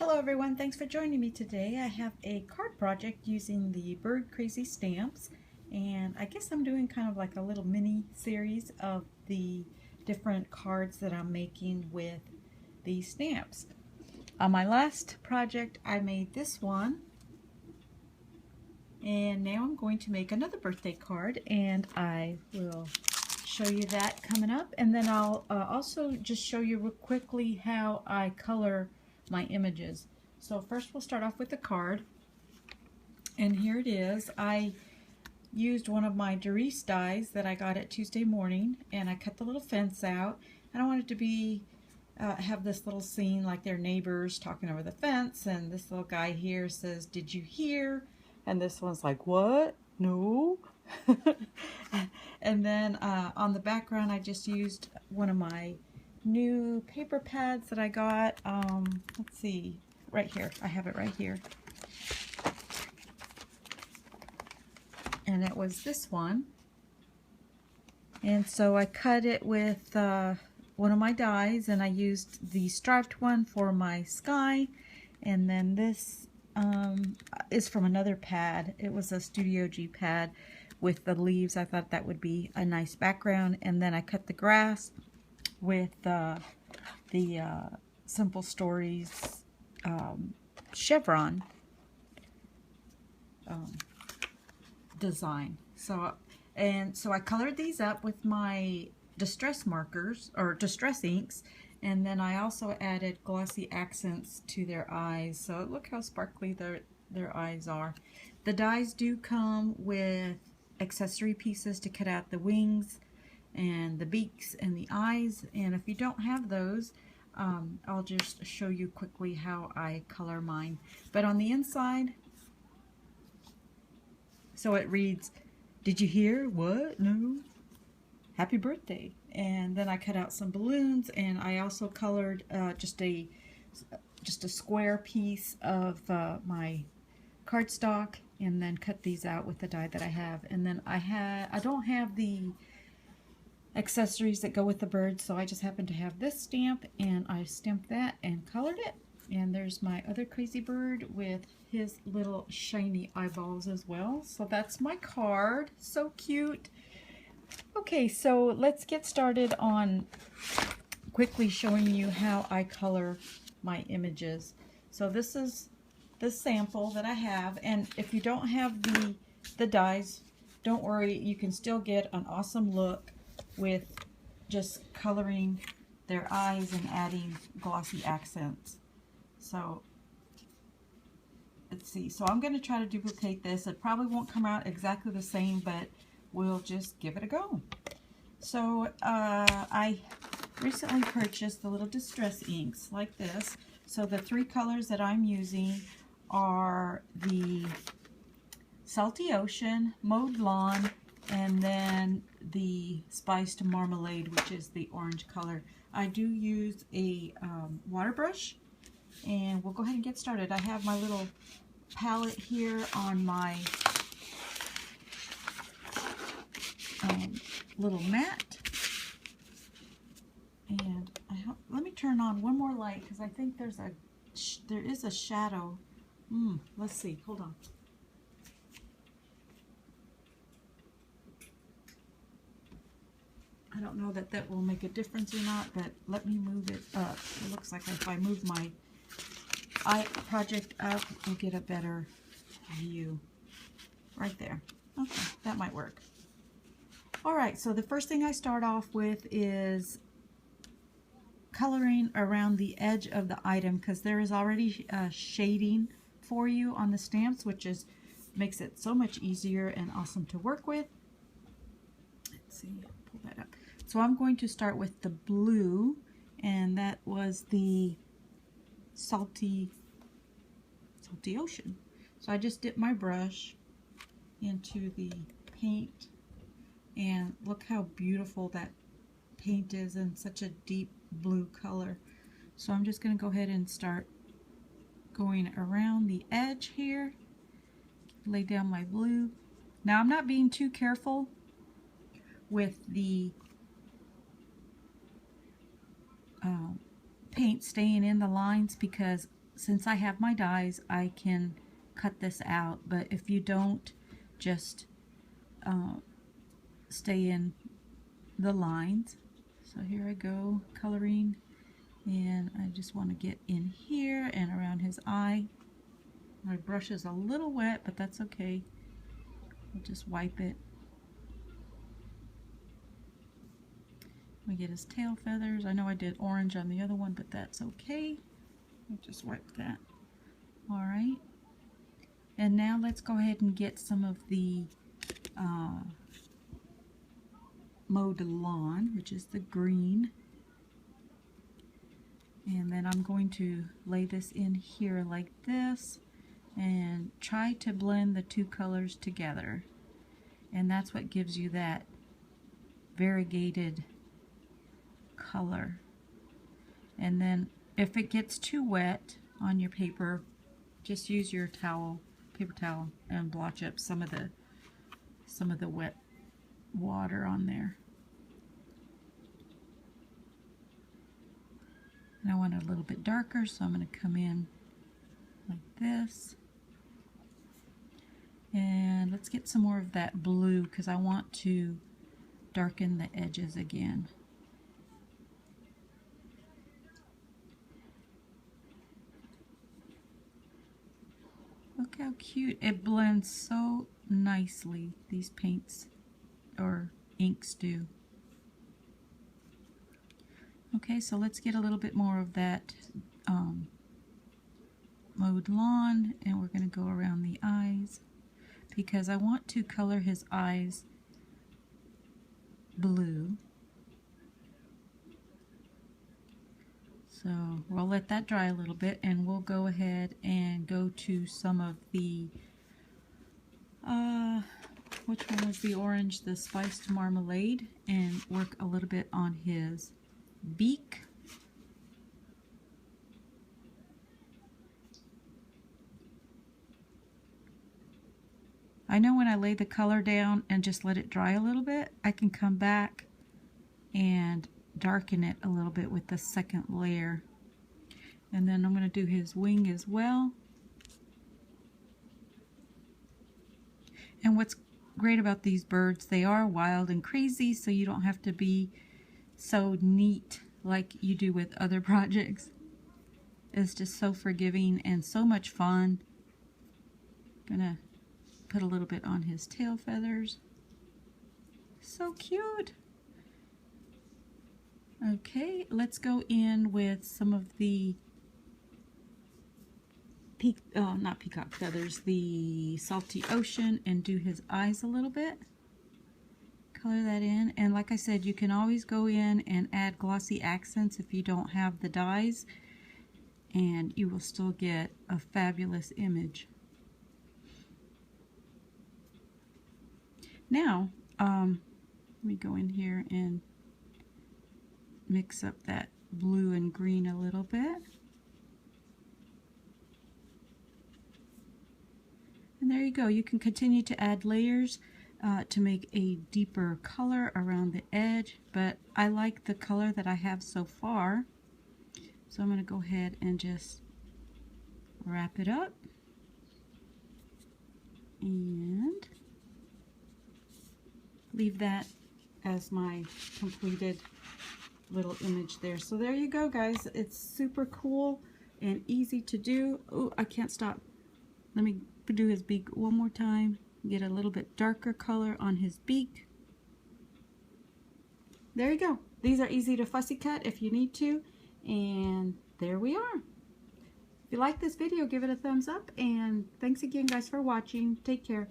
Hello everyone, thanks for joining me today. I have a card project using the Bird Crazy stamps, and I guess I'm doing kind of like a little mini series of the different cards that I'm making with these stamps. On my last project I made this one, and now I'm going to make another birthday card, and I will show you that coming up, and then I'll also just show you real quickly how I color my images. So first we'll start off with the card, and here it is. I used one of my Darice dies that I got at Tuesday Morning, and I cut the little fence out, and I wanted to be have this little scene like their neighbors talking over the fence, and this little guy here says, "Did you hear?" And this one's like, "What? No." And then on the background I just used one of my new paper pads that I got. Let's see, right here. I have it right here. And it was this one. And so I cut it with one of my dies, and I used the striped one for my sky. And then this is from another pad. It was a Studio G pad with the leaves. I thought that would be a nice background. And then I cut the grass with the Simple Stories chevron design. So I colored these up with my distress markers or distress inks, and then I also added glossy accents to their eyes. So look how sparkly their eyes are. The dies do come with accessory pieces to cut out the wings and the beaks and the eyes, and if you don't have those, I'll just show you quickly how I color mine. But on the inside, so it reads, "Did you hear? What? No? Happy birthday." And then I cut out some balloons, and I also colored just a square piece of my cardstock, and then cut these out with the die that I have. And then I don't have the accessories that go with the bird, so I just happen to have this stamp, and I stamped that and colored it. And there's my other crazy bird with his little shiny eyeballs as well. So that's my card. So cute. Okay, so let's get started on quickly showing you how I color my images. So this is the sample that I have, and if you don't have the dies, don't worry, you can still get an awesome look with just coloring their eyes and adding glossy accents. So let's see. So I'm going to try to duplicate this. It probably won't come out exactly the same, but we'll just give it a go. So I recently purchased the little distress inks like this. So the three colors that I'm using are the Salty Ocean, Mowed Lawn, and then the Spiced Marmalade, which is the orange color. I do use a water brush, and we'll go ahead and get started. I have my little palette here on my little mat, and let me turn on one more light because I think there is a shadow. Let's see, hold on. I don't know that that will make a difference or not, but let me move it up. It looks like if I move my project up, we'll get a better view. Right there. Okay, that might work. Alright, so the first thing I start off with is coloring around the edge of the item, because there is already shading for you on the stamps, which makes it so much easier and awesome to work with. Let's see, pull that up. So I'm going to start with the blue, and that was the Salty Ocean. So I just dipped my brush into the paint, and look how beautiful that paint is in such a deep blue color. So I'm just going to go ahead and start going around the edge here, lay down my blue. Now I'm not being too careful with the paint staying in the lines, because since I have my dies, I can cut this out, but if you don't, just stay in the lines. So here I go, coloring, and I just want to get in here and around his eye. My brush is a little wet, but that's okay. I'll just wipe it. We get his tail feathers. I know I did orange on the other one, but that's okay. I'll just wipe that. All right. And now let's go ahead and get some of the mowed lawn, which is the green. And then I'm going to lay this in here like this and try to blend the two colors together. And that's what gives you that variegated color. And then if it gets too wet on your paper, just use your towel, paper towel, and blotch up some of the wet water on there. And I want it a little bit darker, so I'm going to come in like this. And let's get some more of that blue because I want to darken the edges again. Look how cute. It blends so nicely, these paints or inks do. Okay, so let's get a little bit more of that mowed lawn, and we're going to go around the eyes because I want to color his eyes blue. So we'll let that dry a little bit, and we'll go ahead and go to some of the, which one was the orange? The spiced marmalade, and work a little bit on his beak. I know when I lay the color down and just let it dry a little bit, I can come back and darken it a little bit with the second layer. And then I'm going to do his wing as well. And what's great about these birds, they are wild and crazy, so you don't have to be so neat like you do with other projects. It's just so forgiving and so much fun. Gonna put a little bit on his tail feathers. So cute. Okay, let's go in with some of the not peacock feathers, the salty ocean, and do his eyes a little bit. Color that in, and like I said, you can always go in and add glossy accents if you don't have the dyes, and you will still get a fabulous image. Now, let me go in here and mix up that blue and green a little bit. And there you go. You can continue to add layers to make a deeper color around the edge, but I like the color that I have so far. So I'm going to go ahead and just wrap it up and leave that as my completed little image there. So there you go, guys. It's super cool and easy to do. Oh, I can't stop. Let me do his beak one more time. Get a little bit darker color on his beak. There you go. These are easy to fussy cut if you need to. And there we are. If you like this video, give it a thumbs up. And thanks again, guys, for watching. Take care.